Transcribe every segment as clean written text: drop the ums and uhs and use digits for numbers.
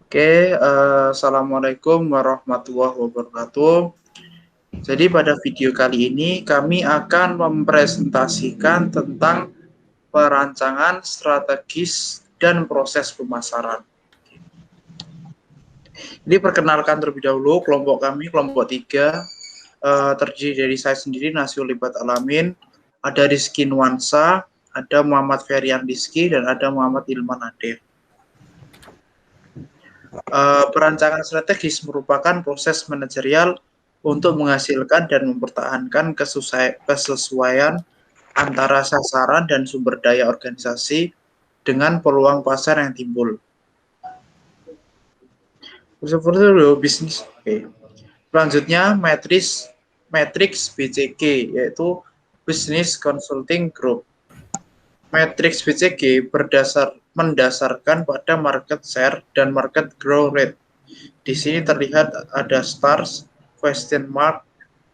Assalamualaikum warahmatullahi wabarakatuh. Jadi pada video kali ini kami akan mempresentasikan tentang perancangan strategis dan proses pemasaran. Jadi perkenalkan terlebih dahulu kelompok kami, kelompok 3, terdiri dari saya sendiri, Nasio Libat Alamin, ada Rizky Nuansa, ada Muhammad Ferian Rizky, dan ada Muhammad Ilman Ade. Perancangan strategis merupakan proses manajerial untuk menghasilkan dan mempertahankan kesesuaian antara sasaran dan sumber daya organisasi dengan peluang pasar yang timbul. Seperti itu bisnis. Oke. Selanjutnya matriks BCG, yaitu Business Consulting Group. Matriks BCG mendasarkan pada market share dan market growth rate. Di sini terlihat ada stars, question mark,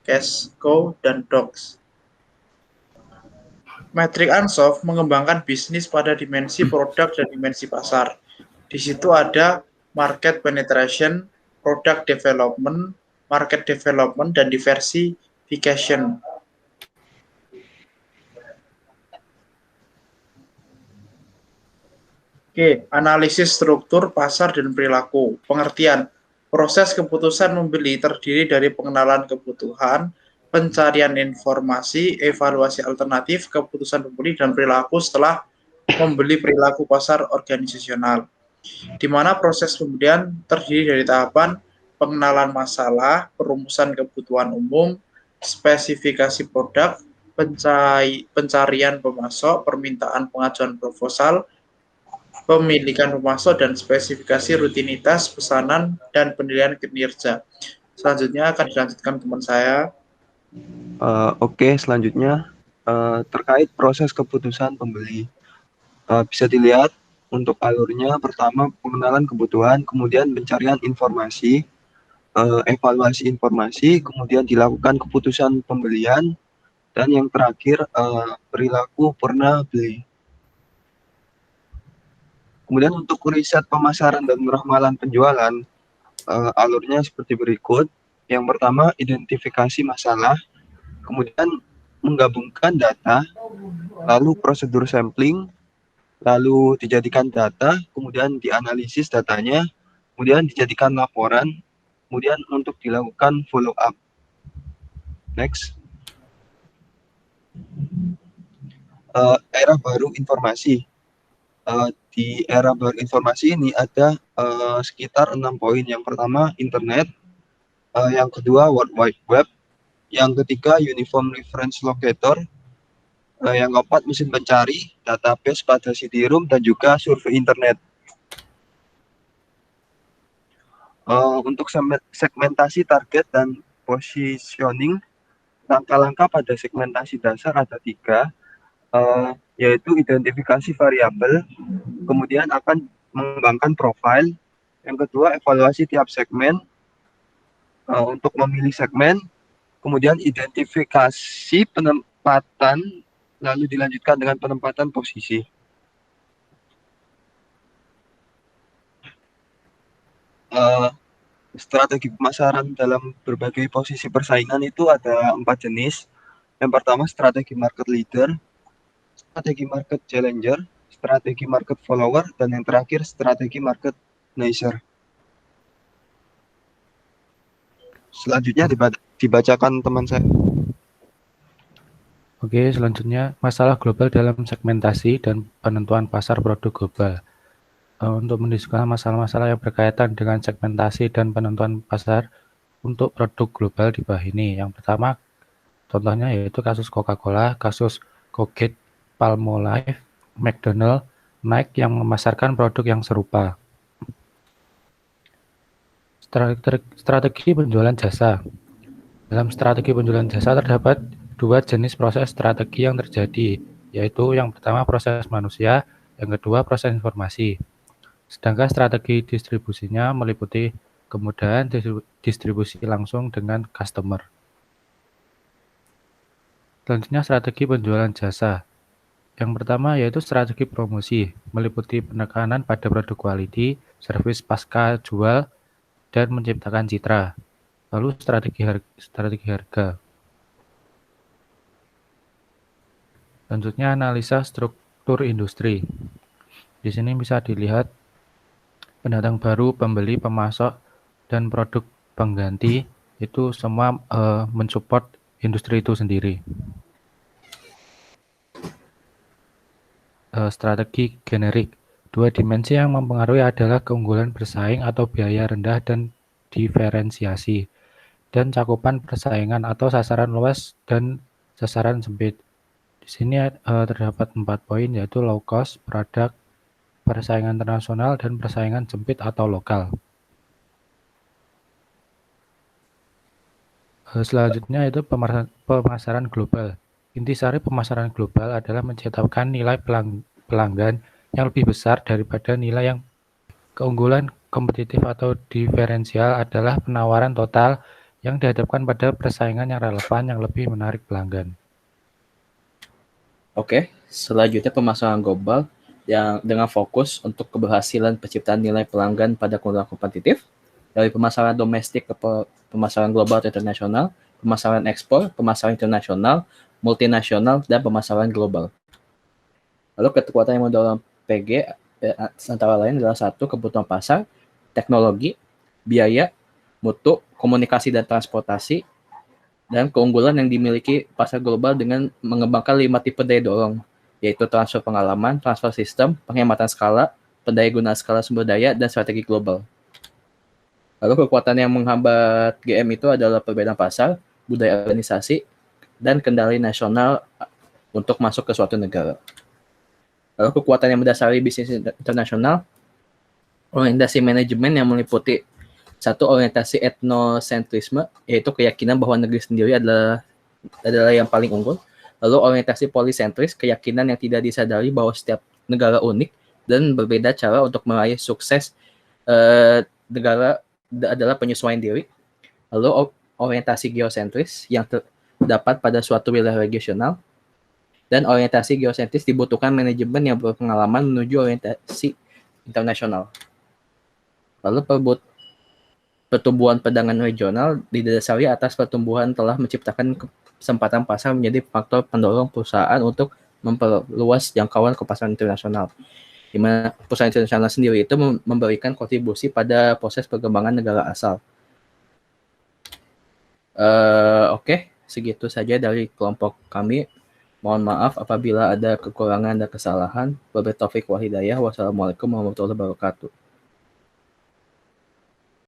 cash cow, dan dogs. Metrik Ansoff mengembangkan bisnis pada dimensi produk dan dimensi pasar. Di situ ada market penetration, product development, market development, dan diversification. Oke, analisis struktur pasar dan perilaku. Pengertian, proses keputusan membeli terdiri dari pengenalan kebutuhan, pencarian informasi, evaluasi alternatif, keputusan pembeli, dan perilaku setelah membeli perilaku pasar organisasional. Di mana proses pembelian terdiri dari tahapan pengenalan masalah, perumusan kebutuhan umum, spesifikasi produk, pencarian pemasok, permintaan pengajuan proposal, pemilikan pemasok, dan spesifikasi rutinitas pesanan dan penilaian kinerja. Selanjutnya akan dilanjutkan teman saya. Oke, selanjutnya terkait proses keputusan pembeli. Bisa dilihat untuk alurnya, pertama pengenalan kebutuhan, kemudian pencarian informasi, evaluasi informasi, kemudian dilakukan keputusan pembelian, dan yang terakhir perilaku pernah beli. Kemudian untuk riset pemasaran dan ramalan penjualan, alurnya seperti berikut. Yang pertama, identifikasi masalah, kemudian menggabungkan data, lalu prosedur sampling, lalu dijadikan data, kemudian dianalisis datanya, kemudian dijadikan laporan, kemudian untuk dilakukan follow up. Next. Era baru informasi. Di era baru informasi ini ada sekitar 6 poin. Yang pertama, internet. Yang kedua, World Wide Web. Yang ketiga, Uniform Reference Locator. Yang keempat, mesin pencari, database pada CD-ROM, dan juga survei internet. Untuk segmentasi target dan positioning, langkah-langkah pada segmentasi dasar ada 3, yaitu identifikasi variabel, kemudian akan mengembangkan profil, yang kedua evaluasi tiap segmen untuk memilih segmen, kemudian identifikasi penempatan, lalu dilanjutkan dengan penempatan posisi. Strategi pemasaran dalam berbagai posisi persaingan itu ada 4 jenis. Yang pertama strategi market leader, strategi market challenger, strategi market follower, dan yang terakhir strategi market nicher. Selanjutnya dibacakan teman saya. Oke, selanjutnya masalah global dalam segmentasi dan penentuan pasar produk global. Untuk mendiskusikan masalah-masalah yang berkaitan dengan segmentasi dan penentuan pasar untuk produk global di bawah ini. Yang pertama, contohnya yaitu kasus Coca-Cola, kasus Colgate, Palmolive, McDonald, Nike yang memasarkan produk yang serupa. Strategi penjualan jasa. Dalam strategi penjualan jasa terdapat 2 jenis proses strategi yang terjadi, yaitu yang pertama proses manusia, yang kedua proses informasi. Sedangkan strategi distribusinya meliputi kemudahan distribusi langsung dengan customer. Selanjutnya strategi penjualan jasa. Yang pertama yaitu strategi promosi, meliputi penekanan pada produk quality, service pasca jual, dan menciptakan citra. Lalu strategi harga. Selanjutnya analisa struktur industri. Di sini bisa dilihat pendatang baru, pembeli, pemasok, dan produk pengganti itu semua mensupport industri itu sendiri. Strategi generik. Dua dimensi yang mempengaruhi adalah keunggulan bersaing atau biaya rendah dan diferensiasi, dan cakupan persaingan atau sasaran luas dan sasaran sempit. Di sini terdapat 4 poin yaitu low cost, produk, persaingan internasional, dan persaingan sempit atau lokal. Selanjutnya itu pemasaran global. Intisari pemasaran global adalah menciptakan nilai pelanggan yang lebih besar daripada nilai yang keunggulan kompetitif atau diferensial adalah penawaran total yang dihadapkan pada persaingan yang relevan yang lebih menarik pelanggan. Oke, selanjutnya pemasaran global yang dengan fokus untuk keberhasilan penciptaan nilai pelanggan pada keunggulan kompetitif dari pemasaran domestik ke pemasaran global atau internasional, pemasaran ekspor, pemasaran internasional, multinasional, dan pemasaran global. Lalu kekuatan yang mendorong PG antara lain adalah 1. Kebutuhan pasar, teknologi, biaya, mutu, komunikasi dan transportasi, dan keunggulan yang dimiliki pasar global dengan mengembangkan 5 tipe daya dorong, yaitu transfer pengalaman, transfer sistem, penghematan skala, pendaya gunaan skala sumber daya, dan strategi global. Lalu kekuatan yang menghambat GM itu adalah perbedaan pasar, budaya organisasi, dan kendali nasional untuk masuk ke suatu negara. Lalu kekuatan yang mendasari bisnis internasional, orientasi manajemen yang meliputi 1. Orientasi etnosentrisme, yaitu keyakinan bahwa negeri sendiri adalah yang paling unggul. Lalu orientasi polisentris, keyakinan yang tidak disadari bahwa setiap negara unik dan berbeda cara untuk meraih sukses negara adalah penyesuaian diri. Lalu orientasi geosentris yang terdapat pada suatu wilayah regional. Dan orientasi geosentris dibutuhkan manajemen yang berpengalaman menuju orientasi internasional. Lalu pertumbuhan perdagangan regional didasari atas pertumbuhan telah menciptakan kesempatan pasar menjadi faktor pendorong perusahaan untuk memperluas jangkauan ke pasar internasional. Di mana perusahaan internasional sendiri itu memberikan kontribusi pada proses perkembangan negara asal. Oke, segitu saja dari kelompok kami. Mohon maaf apabila ada kekurangan dan kesalahan. Wabillahi taufiq wal hidayah. Wassalamualaikum warahmatullahi wabarakatuh.